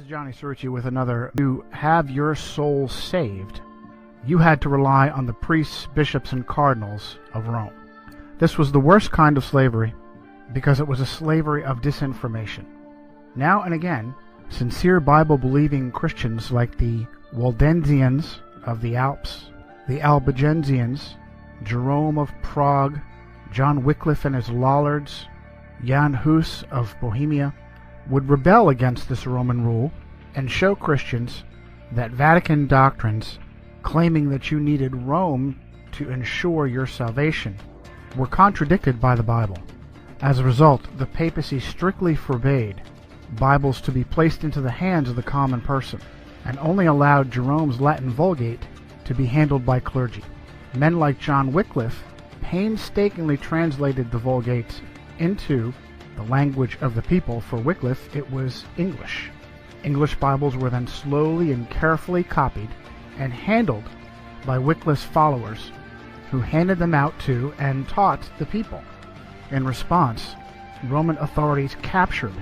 is Johnny Cerrucci with another. To have your soul saved, you had to rely on the priests, bishops, and cardinals of Rome. This was the worst kind of slavery because it was a slavery of disinformation. Now and again, sincere Bible-believing Christians like the Waldensians of the Alps, the Albigensians, Jerome of Prague, John Wycliffe and his Lollards, Jan Hus of Bohemia, would rebel against this Roman rule and show Christians that Vatican doctrines claiming that you needed Rome to ensure your salvation were contradicted by the Bible. As a result, the papacy strictly forbade Bibles to be placed into the hands of the common person and only allowed Jerome's Latin Vulgate to be handled by clergy. Men like John Wycliffe painstakingly translated the Vulgate into the language of the people. For Wycliffe, it was English. English Bibles were then slowly and carefully copied and handled by Wycliffe's followers, who handed them out to and taught the people. In response, Roman authorities captured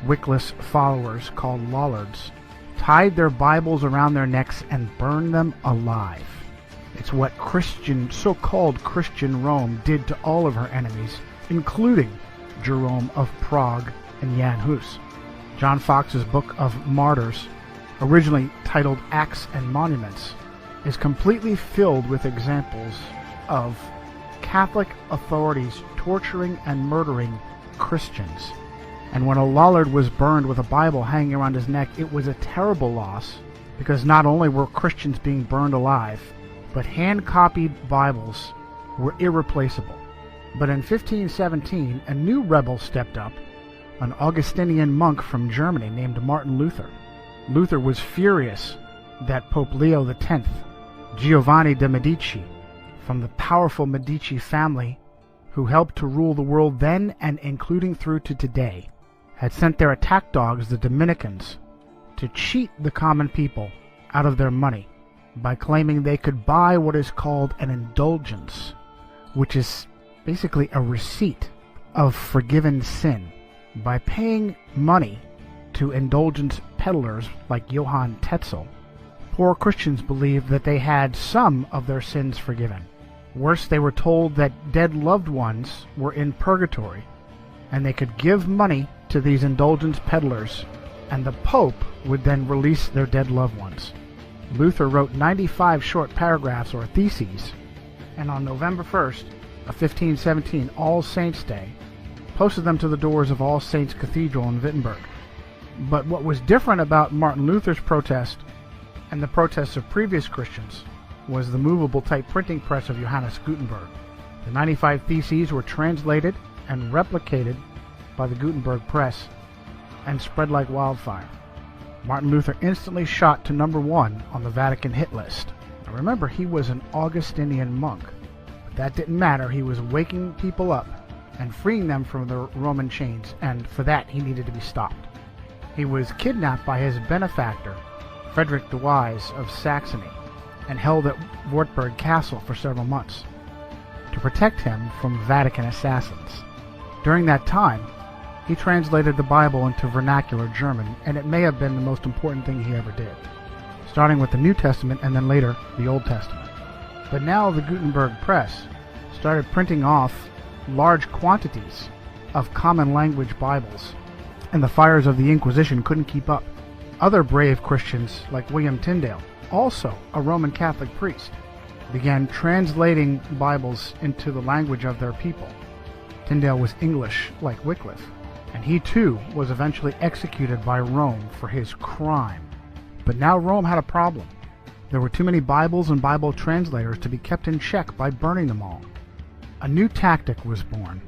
Wycliffe's followers, called Lollards, tied their Bibles around their necks, and burned them alive. It's what so-called Christian Rome did to all of her enemies, including Jerome of Prague and Jan Hus. John Fox's Book of Martyrs, originally titled Acts and Monuments, is completely filled with examples of Catholic authorities torturing and murdering Christians. And when a Lollard was burned with a Bible hanging around his neck, it was a terrible loss, because not only were Christians being burned alive, but hand-copied Bibles were irreplaceable. But in 1517, a new rebel stepped up, an Augustinian monk from Germany named Martin Luther. Luther was furious that Pope Leo X, Giovanni de' Medici, from the powerful Medici family who helped to rule the world then and including through to today, had sent their attack dogs, the Dominicans, to cheat the common people out of their money by claiming they could buy what is called an indulgence, which is basically a receipt of forgiven sin. By paying money to indulgence peddlers like Johann Tetzel, poor Christians believed that they had some of their sins forgiven. Worse, they were told that dead loved ones were in purgatory, and they could give money to these indulgence peddlers, and the Pope would then release their dead loved ones. Luther wrote 95 short paragraphs or theses, and on November 1st of 1517, All Saints' Day, posted them to the doors of All Saints Cathedral in Wittenberg. But what was different about Martin Luther's protest and the protests of previous Christians was the movable type printing press of Johannes Gutenberg. The 95 theses were translated and replicated by the Gutenberg press and spread like wildfire. Martin Luther instantly shot to #1 on the Vatican hit list. Now remember, he was an Augustinian monk. But that didn't matter. He was waking people up and freeing them from the Roman chains, and for that he needed to be stopped. He was kidnapped by his benefactor, Frederick the Wise of Saxony, and held at Wartburg Castle for several months to protect him from Vatican assassins. During that time, he translated the Bible into vernacular German, and it may have been the most important thing he ever did, starting with the New Testament and then later the Old Testament. But now the Gutenberg press started printing off large quantities of common language Bibles, and the fires of the Inquisition couldn't keep up. Other brave Christians like William Tyndale, also a Roman Catholic priest, began translating Bibles into the language of their people. Tyndale was English like Wycliffe, and he too was eventually executed by Rome for his crime. But now Rome had a problem. There were too many Bibles and Bible translators to be kept in check by burning them all. A new tactic was born,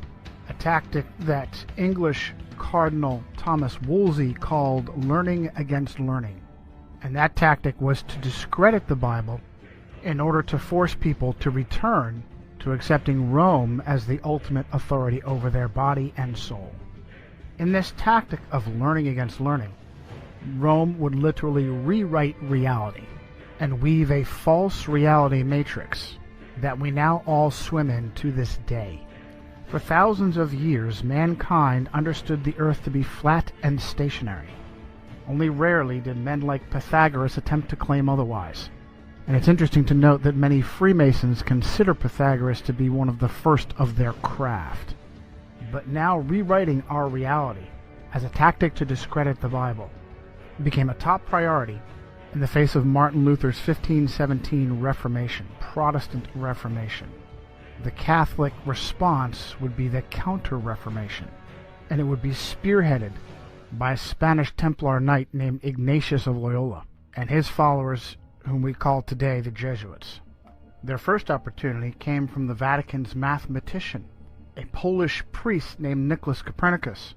a tactic that English Cardinal Thomas Wolsey called learning against learning. And that tactic was to discredit the Bible in order to force people to return to accepting Rome as the ultimate authority over their body and soul. In this tactic of learning against learning, Rome would literally rewrite reality and weave a false reality matrix that we now all swim in to this day. For thousands of years, mankind understood the earth to be flat and stationary. Only rarely did men like Pythagoras attempt to claim otherwise. And it's interesting to note that many Freemasons consider Pythagoras to be one of the first of their craft. But now rewriting our reality as a tactic to discredit the Bible became a top priority in the face of Martin Luther's 1517 Reformation, Protestant Reformation. The Catholic response would be the Counter-Reformation, and it would be spearheaded by a Spanish Templar knight named Ignatius of Loyola and his followers, whom we call today the Jesuits. Their first opportunity came from the Vatican's mathematician, a Polish priest named Nicholas Copernicus.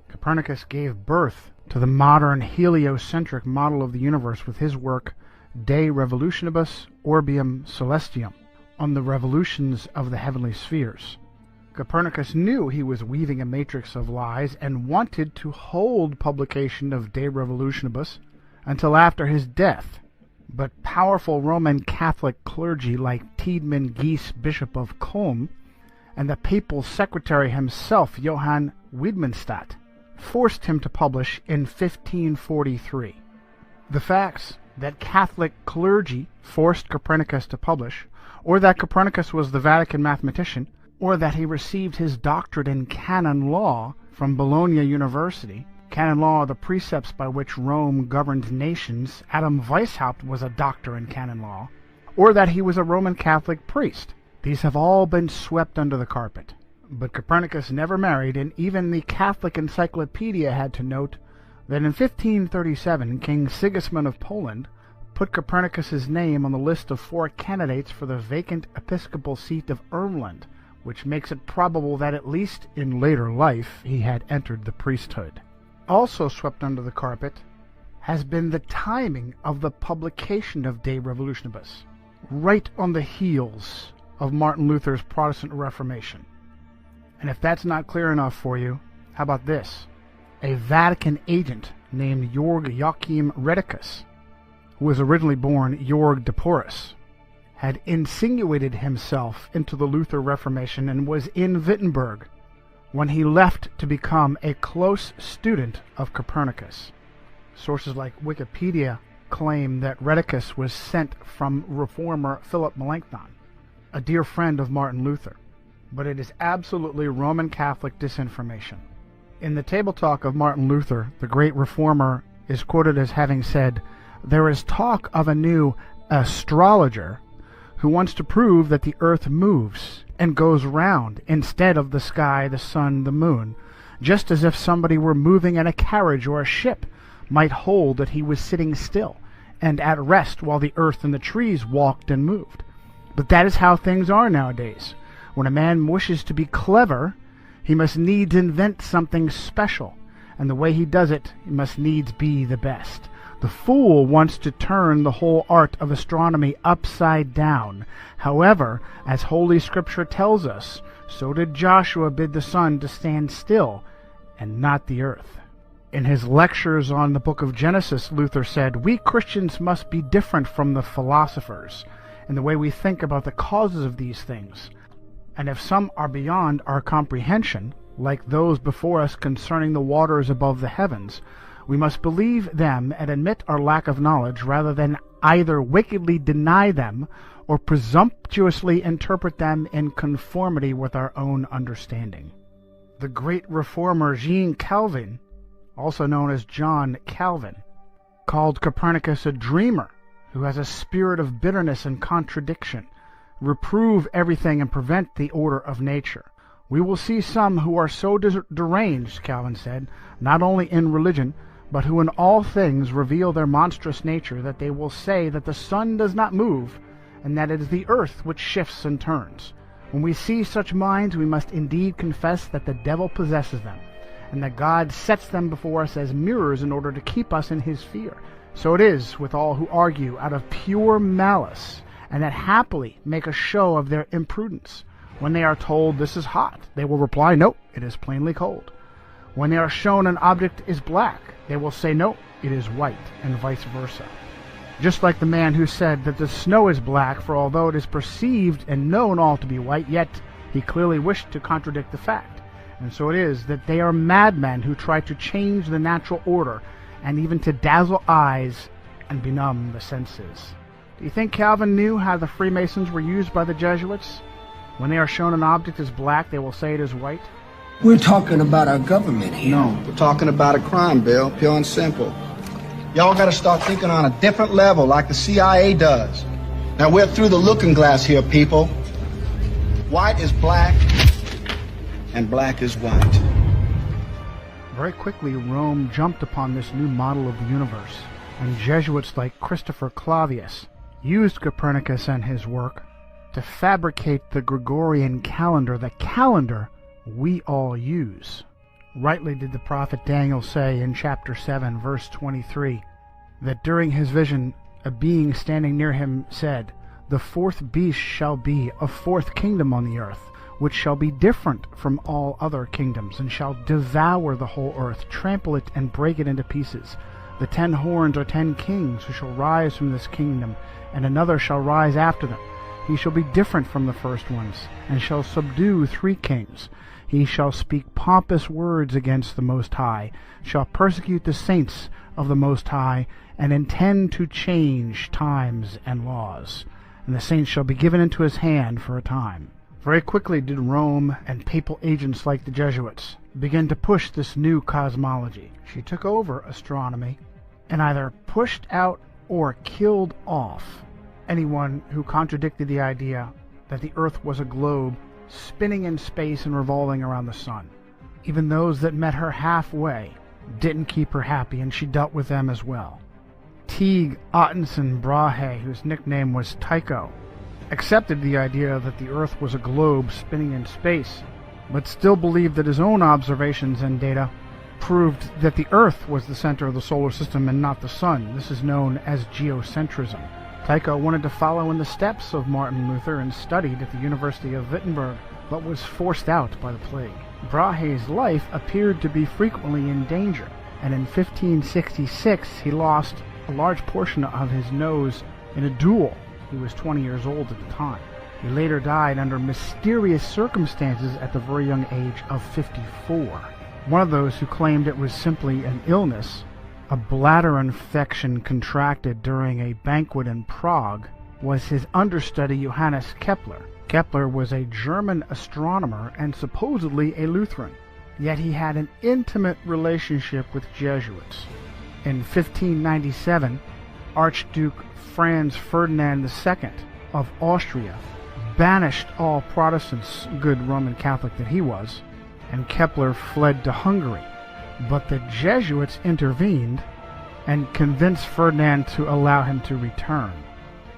Copernicus gave birth to the modern heliocentric model of the universe with his work De Revolutionibus Orbium Celestium, on the revolutions of the heavenly spheres. Copernicus knew he was weaving a matrix of lies and wanted to hold publication of De Revolutionibus until after his death. But powerful Roman Catholic clergy like Tiedemann Gies, Bishop of Culm, and the papal secretary himself, Johann Wiedmanstadt, forced him to publish in 1543. The facts that Catholic clergy forced Copernicus to publish, or that Copernicus was the Vatican mathematician, or that he received his doctorate in canon law from Bologna University. Canon law are the precepts by which Rome governs nations. Adam Weishaupt was a doctor in canon law. Or that he was a Roman Catholic priest. These have all been swept under the carpet. But Copernicus never married, and even the Catholic Encyclopedia had to note that in 1537 King Sigismund of Poland put Copernicus's name on the list of 4 candidates for the vacant episcopal seat of Ermland, which makes it probable that at least in later life he had entered the priesthood. Also swept under the carpet has been the timing of the publication of De Revolutionibus, right on the heels of Martin Luther's Protestant Reformation. And if that's not clear enough for you, how about this? A Vatican agent named Georg Joachim Redicus, who was originally born Georg de Porus, had insinuated himself into the Luther Reformation and was in Wittenberg when he left to become a close student of Copernicus. Sources like Wikipedia claim that Redicus was sent from reformer Philip Melanchthon, a dear friend of Martin Luther, but it is absolutely Roman Catholic disinformation. In the Table Talk of Martin Luther, the great reformer is quoted as having said, "There is talk of a new astrologer who wants to prove that the earth moves and goes round instead of the sky, the sun, the moon, just as if somebody were moving in a carriage or a ship might hold that he was sitting still and at rest while the earth and the trees walked and moved. But that is how things are nowadays. When a man wishes to be clever, he must needs invent something special, and the way he does it, he must needs be the best. The fool wants to turn the whole art of astronomy upside down. However, as Holy Scripture tells us, so did Joshua bid the sun to stand still, and not the earth." In his lectures on the book of Genesis, Luther said, "We Christians must be different from the philosophers in the way we think about the causes of these things. And if some are beyond our comprehension, like those before us concerning the waters above the heavens, we must believe them and admit our lack of knowledge rather than either wickedly deny them or presumptuously interpret them in conformity with our own understanding." The great reformer Jean Calvin, also known as John Calvin, called Copernicus a dreamer who has a spirit of bitterness and contradiction. Reprove everything and prevent the order of nature. We will see some who are so deranged, Calvin said, not only in religion, but who in all things reveal their monstrous nature, that they will say that the sun does not move, and that it is the earth which shifts and turns. When we see such minds, we must indeed confess that the devil possesses them, and that God sets them before us as mirrors in order to keep us in his fear. So it is with all who argue out of pure malice, and that happily make a show of their imprudence. When they are told this is hot, they will reply, "No, it is plainly cold." When they are shown an object is black, they will say, "No, it is white," and vice versa. Just like the man who said that the snow is black, for although it is perceived and known all to be white, yet he clearly wished to contradict the fact. And so it is that they are madmen who try to change the natural order and even to dazzle eyes and benumb the senses. Do you think Calvin knew how the Freemasons were used by the Jesuits? When they are shown an object as black, they will say it is white. We're talking about our government here. No, we're talking about a crime, Bill, pure and simple. Y'all gotta start thinking on a different level, like the CIA does. Now, we're through the looking glass here, people. White is black, and black is white. Very quickly, Rome jumped upon this new model of the universe, and Jesuits like Christopher Clavius used Copernicus and his work to fabricate the Gregorian calendar, the calendar we all use. Rightly did the prophet Daniel say in chapter 7, verse 23, that during his vision a being standing near him said, "The fourth beast shall be a fourth kingdom on the earth, which shall be different from all other kingdoms, and shall devour the whole earth, trample it, and break it into pieces. The 10 horns are 10 kings who shall rise from this kingdom, and another shall rise after them. He shall be different from the first ones, and shall subdue 3 kings. He shall speak pompous words against the Most High, shall persecute the saints of the Most High, and intend to change times and laws. And the saints shall be given into his hand for a time." Very quickly did Rome and papal agents like the Jesuits begin to push this new cosmology. She took over astronomy and either pushed out or killed off anyone who contradicted the idea that the Earth was a globe spinning in space and revolving around the sun. Even those that met her halfway didn't keep her happy, and she dealt with them as well. Teague Ottenson Brahe, whose nickname was Tycho, accepted the idea that the Earth was a globe spinning in space, but still believed that his own observations and data proved that the Earth was the center of the solar system and not the sun. This is known as geocentrism. Tycho wanted to follow in the steps of Martin Luther and studied at the University of Wittenberg, but was forced out by the plague. Brahe's life appeared to be frequently in danger, and in 1566 he lost a large portion of his nose in a duel. He was 20 years old at the time. He later died under mysterious circumstances at the very young age of 54. One of those who claimed it was simply an illness, a bladder infection contracted during a banquet in Prague, was his understudy Johannes Kepler. Kepler was a German astronomer and supposedly a Lutheran, yet he had an intimate relationship with Jesuits. In 1597, Archduke Franz Ferdinand II of Austria banished all Protestants, good Roman Catholic that he was, and Kepler fled to Hungary. But the Jesuits intervened and convinced Ferdinand to allow him to return.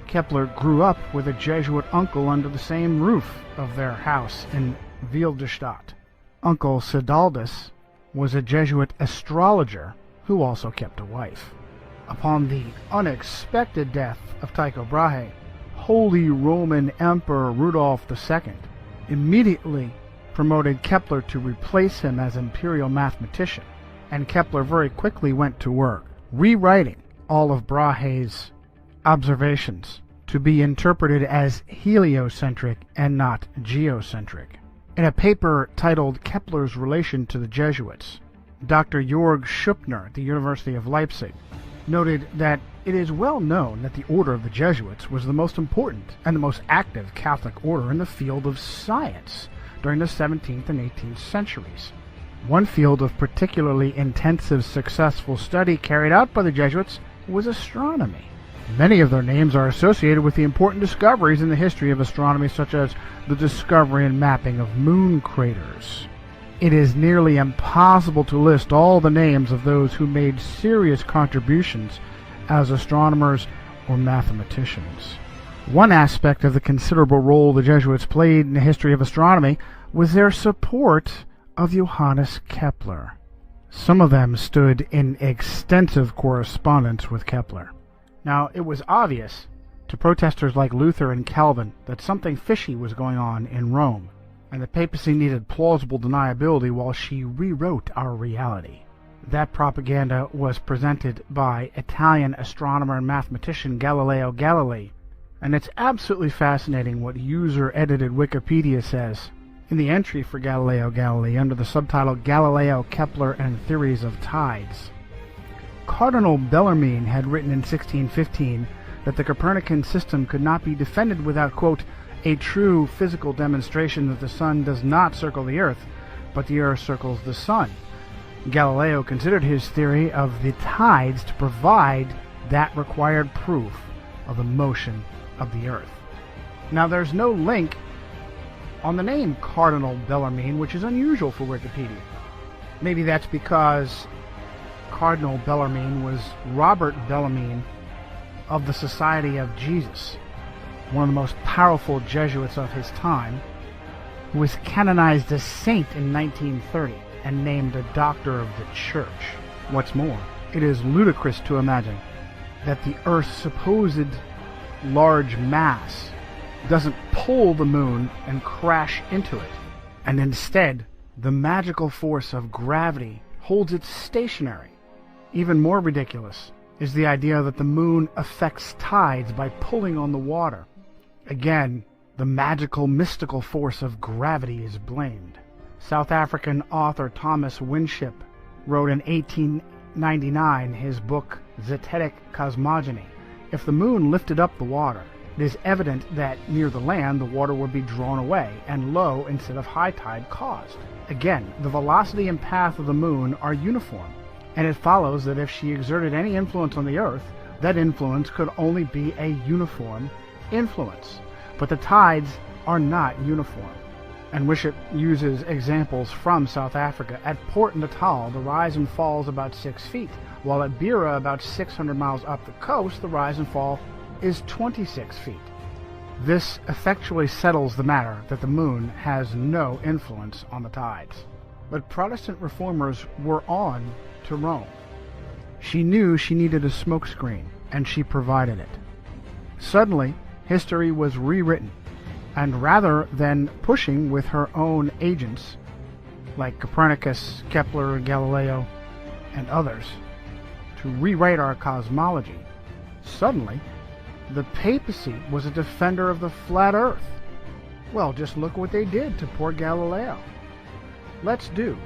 Kepler grew up with a Jesuit uncle under the same roof of their house in Wilderstadt. Uncle Sidaldus was a Jesuit astrologer who also kept a wife. Upon the unexpected death of Tycho Brahe, Holy Roman Emperor Rudolf II immediately promoted Kepler to replace him as imperial mathematician, and Kepler very quickly went to work, rewriting all of Brahe's observations to be interpreted as heliocentric and not geocentric. In a paper titled Kepler's Relation to the Jesuits, Dr. Jörg Schuppner at the University of Leipzig noted that it is well known that the order of the Jesuits was the most important and the most active Catholic order in the field of science during the 17th and 18th centuries. One field of particularly intensive successful study carried out by the Jesuits was astronomy. Many of their names are associated with the important discoveries in the history of astronomy, such as the discovery and mapping of moon craters. It is nearly impossible to list all the names of those who made serious contributions as astronomers or mathematicians. One aspect of the considerable role the Jesuits played in the history of astronomy was their support of Johannes Kepler. Some of them stood in extensive correspondence with Kepler. Now, it was obvious to protesters like Luther and Calvin that something fishy was going on in Rome, and the papacy needed plausible deniability while she rewrote our reality. That propaganda was presented by Italian astronomer and mathematician Galileo Galilei, and it's absolutely fascinating what user-edited Wikipedia says. In the entry for Galileo Galilei, under the subtitle Galileo, Kepler, and Theories of Tides, Cardinal Bellarmine had written in 1615 that the Copernican system could not be defended without, quote, a true physical demonstration that the sun does not circle the earth, but the earth circles the sun. Galileo considered his theory of the tides to provide that required proof of the motion of the earth. Now, there's no link on the name Cardinal Bellarmine, which is unusual for Wikipedia. Maybe that's because Cardinal Bellarmine was Robert Bellarmine of the Society of Jesus, one of the most powerful Jesuits of his time, who was canonized as saint in 1930 and named a doctor of the church. What's more, it is ludicrous to imagine that the Earth's supposed large mass doesn't pull the moon and crash into it, and instead the magical force of gravity holds it stationary. Even more ridiculous is the idea that the moon affects tides by pulling on the water. Again, the magical, mystical force of gravity is blamed. South African author Thomas Winship wrote in 1899 his book Zetetic Cosmogony. If the moon lifted up the water, it is evident that near the land the water would be drawn away and low instead of high tide caused. Again, the velocity and path of the moon are uniform, and it follows that if she exerted any influence on the earth, that influence could only be a uniform influence. But the tides are not uniform. And Winship uses examples from South Africa. At Port Natal, the rise and fall is about 6 feet, while at Beira, about 600 miles up the coast, the rise and fall is 26 feet. This effectually settles the matter that the moon has no influence on the tides. But Protestant reformers were on to Rome. She knew she needed a smokescreen, and she provided it. Suddenly, history was rewritten, and rather than pushing with her own agents, like Copernicus, Kepler, Galileo, and others, to rewrite our cosmology, suddenly the papacy was a defender of the flat earth. Well, just look what they did to poor Galileo. Let's do.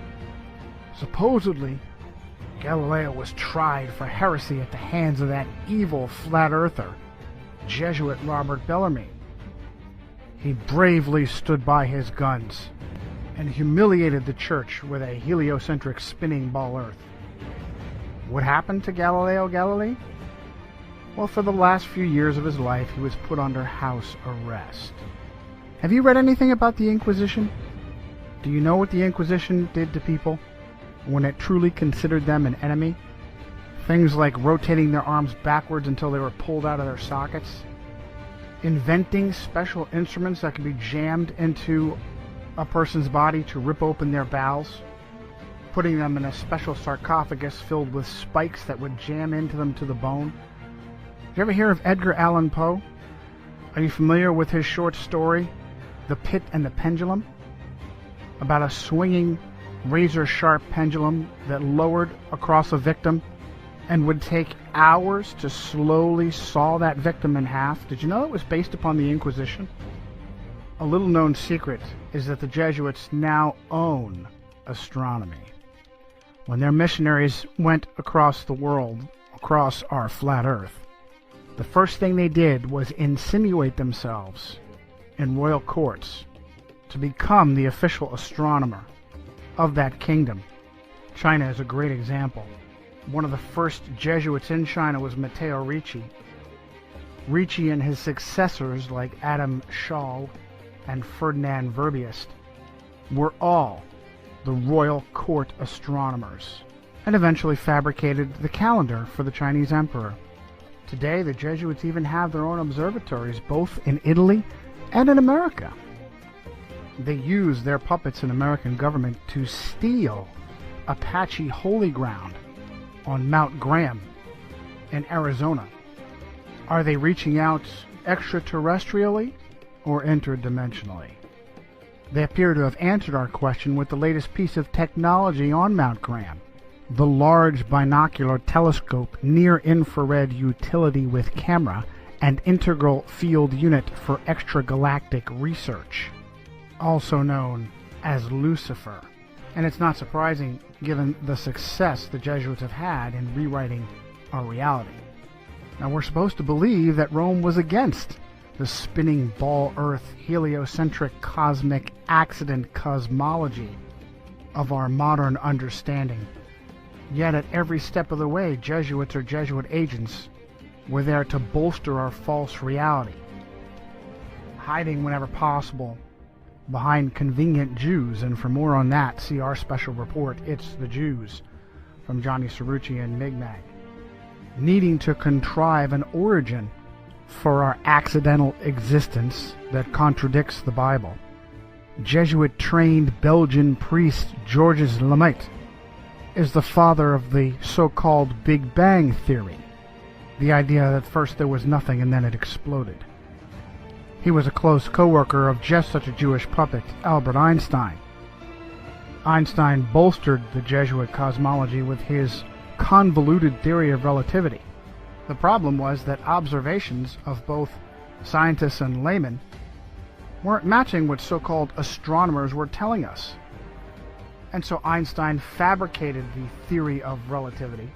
Supposedly, Galileo was tried for heresy at the hands of that evil flat earther, Jesuit Robert Bellarmine. He bravely stood by his guns and humiliated the church with a heliocentric spinning ball earth. What happened to Galileo Galilei? Well, for the last few years of his life, he was put under house arrest. Have you read anything about the Inquisition? Do you know what the Inquisition did to people when it truly considered them an enemy? Things like rotating their arms backwards until they were pulled out of their sockets, inventing special instruments that could be jammed into a person's body to rip open their bowels, putting them in a special sarcophagus filled with spikes that would jam into them to the bone. Did you ever hear of Edgar Allan Poe? Are you familiar with his short story, The Pit and the Pendulum? About a swinging, razor-sharp pendulum that lowered across a victim and would take hours to slowly saw that victim in half. Did you know it was based upon the Inquisition? A little-known secret is that the Jesuits now own astronomy. When their missionaries went across the world, across our flat earth, the first thing they did was insinuate themselves in royal courts to become the official astronomer of that kingdom. China is a great example. One of the first Jesuits in China was Matteo Ricci. Ricci and his successors like Adam Schall and Ferdinand Verbiest were all the royal court astronomers and eventually fabricated the calendar for the Chinese emperor. Today, the Jesuits even have their own observatories, both in Italy and in America. They use their puppets in American government to steal Apache holy ground on Mount Graham in Arizona. Are they reaching out extraterrestrially or interdimensionally? They appear to have answered our question with the latest piece of technology on Mount Graham, the Large Binocular Telescope Near-Infrared Utility with Camera and Integral Field Unit for Extragalactic Research, also known as Lucifer. And it's not surprising given the success the Jesuits have had in rewriting our reality. Now, we're supposed to believe that Rome was against the spinning ball Earth heliocentric cosmic accident cosmology of our modern understanding. Yet at every step of the way, Jesuits or Jesuit agents were there to bolster our false reality, hiding whenever possible behind convenient Jews. And for more on that, see our special report, It's the Jews, from Johnny Cerrucci and Migmag. Needing to contrive an origin for our accidental existence that contradicts the Bible, Jesuit-trained Belgian priest Georges Lemaitre is the father of the so-called Big Bang Theory, the idea that first there was nothing and then it exploded. He was a close co-worker of just such a Jewish puppet, Albert Einstein. Einstein bolstered the Jesuit cosmology with his convoluted theory of relativity. The problem was that observations of both scientists and laymen weren't matching what so-called astronomers were telling us. And so Einstein fabricated the theory of relativity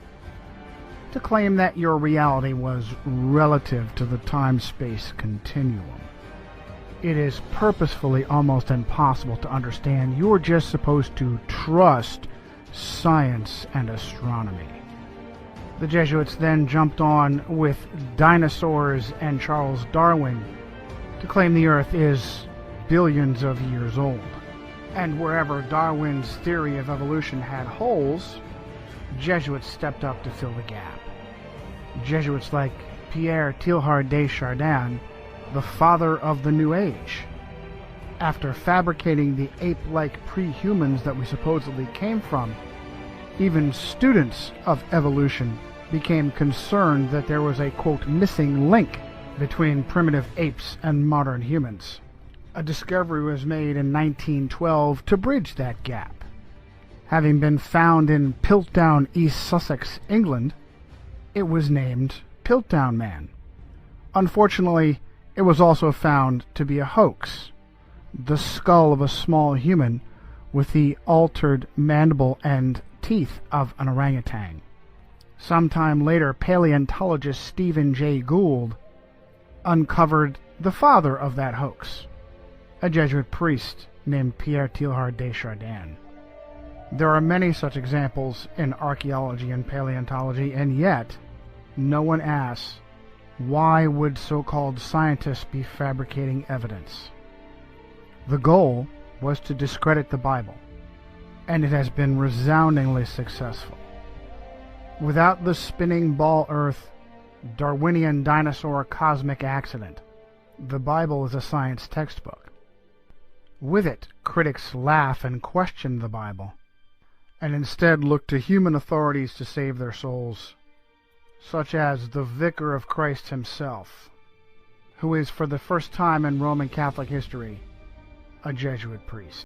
to claim that your reality was relative to the time-space continuum. It is purposefully almost impossible to understand. You're just supposed to trust science and astronomy. The Jesuits then jumped on with dinosaurs and Charles Darwin to claim the Earth is billions of years old. And wherever Darwin's theory of evolution had holes, Jesuits stepped up to fill the gap. Jesuits like Pierre Teilhard de Chardin, the father of the New Age, after fabricating the ape-like pre-humans that we supposedly came from, even students of evolution became concerned that there was a, quote, missing link between primitive apes and modern humans. A discovery was made in 1912 to bridge that gap. Having been found in Piltdown, East Sussex, England, it was named Piltdown Man. Unfortunately, it was also found to be a hoax. The skull of a small human with the altered mandible and teeth of an orangutan. Sometime later, paleontologist Stephen Jay Gould uncovered the father of that hoax, a Jesuit priest named Pierre Teilhard de Chardin. There are many such examples in archaeology and paleontology, and yet no one asks, why would so-called scientists be fabricating evidence? The goal was to discredit the Bible, and it has been resoundingly successful. Without the spinning ball Earth, Darwinian dinosaur cosmic accident, the Bible is a science textbook. With it, critics laugh and question the Bible, and instead look to human authorities to save their souls, such as the Vicar of Christ himself, who is for the first time in Roman Catholic history a Jesuit priest.